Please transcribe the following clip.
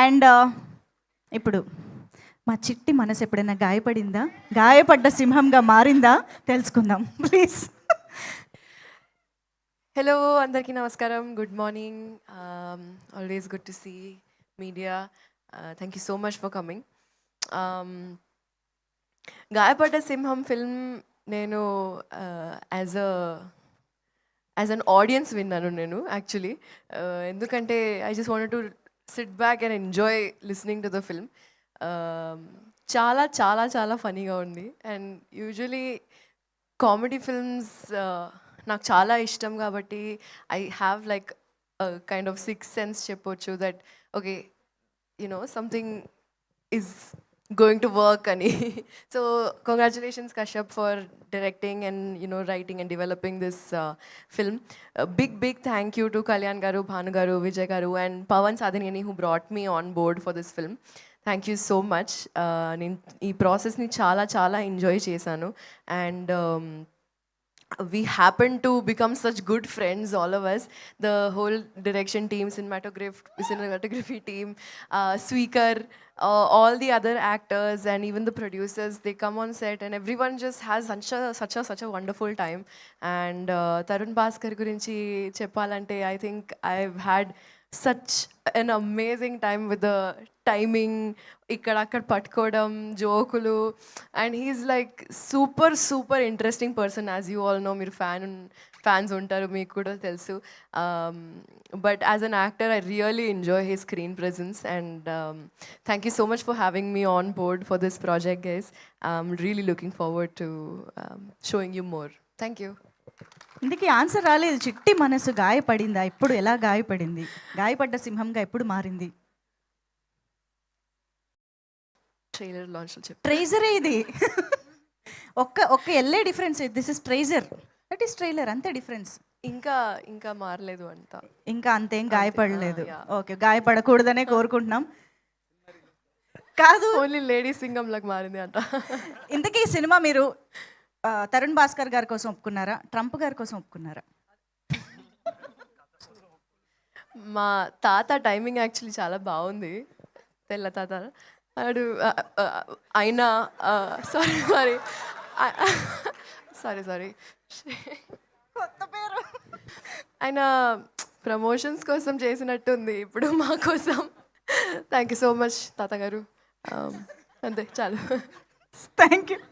And ఇప్పుడు మా చిట్టి మనసు ఎప్పుడైనా గాయపడిందా, గాయపడ్డ సింహంగా మారిందా తెలుసుకుందాం ప్లీజ్. హలో అందరికీ నమస్కారం, good morning. Always good to see media. Thank you so much for coming. గాయపడ్డ సింహం ఫిల్మ్ నేను యాజ్ అన్ ఆడియన్స్ విన్నాను నేను యాక్చువల్లీ. ఎందుకంటే I just wanted to SIT back and enjoy listening to the film. చాలా చాలా చాలా ఫనీగా ఉంది. అండ్ యూజువలీ కామెడీ ఫిల్మ్స్ నాకు చాలా ఇష్టం కాబట్టి I have like kind of six sense చెప్పొచ్చు that okay something is going to work ani. So congratulations Kashyap for directing and writing and developing this film. A big thank you to Kalyan garu, Bhanu garu, Vijay garu and Pawan Sadhanini who brought me on board for this film. Thank you so much. నేను ఈ ప్రాసెస్ని చాలా enjoy చేశాను. And we happen to become such good friends, all of us, the whole direction team, cinematography team, Sweekar, all the other actors and even the producers, they come on set and everyone just has such a wonderful time. And Tarun Bhaskar gurinchi cheppalante, I think I've had such an amazing time with the timing, ikkada patkodam, jokulu, and he's like super interesting person, as you all know. Meer fans untaru, meeku kuda telusu. But as an actor I really enjoy his screen presence. And thank you so much for having me on board for this project, guys. I'm really looking forward to showing you more. Thank you. ఇందుకీ answer రాలేదు. చిట్టి మనసు గాయపడిందా, ఇప్పుడు ఎలా గాయపడింది, గాయపడ్డ సింహంగా ఎప్పుడు మారింది? Trailer launch లో చెప్పు. ట్రైజరే ఇది. ఒక్క ఎల్లే డిఫరెన్స్. దిస్ ఇస్ ట్రైజర్, దట్ ఈస్ ట్రైలర్, అంతే డిఫరెన్స్. ఇంకా మారలేదు అంట, ఇంకా అంతేం గాయపడలేదు. ఓకే, గాయపడకూడదనే కోరుకుంటున్నాం. కాదు, ఓన్లీ లేడీ సింగం లాగా మారింది అంట. ఇంతకీ ఈ సినిమా మీరు తరుణ్ భాస్కర్ గారి కోసం ఒప్పుకున్నారా, ట్రంప్ గారి కోసం ఒప్పుకున్నారా? మా తాత టైమింగ్ యాక్చువల్లీ చాలా బాగుంది. తెల్ల తాత అడు అయినా సారీ కొత్త పేరు. ఆయన ప్రమోషన్స్ కోసం చేసినట్టుంది ఇప్పుడు మా కోసం. థ్యాంక్ యూ సో మచ్ తాతగారు. అంతే చాలు. Thank you.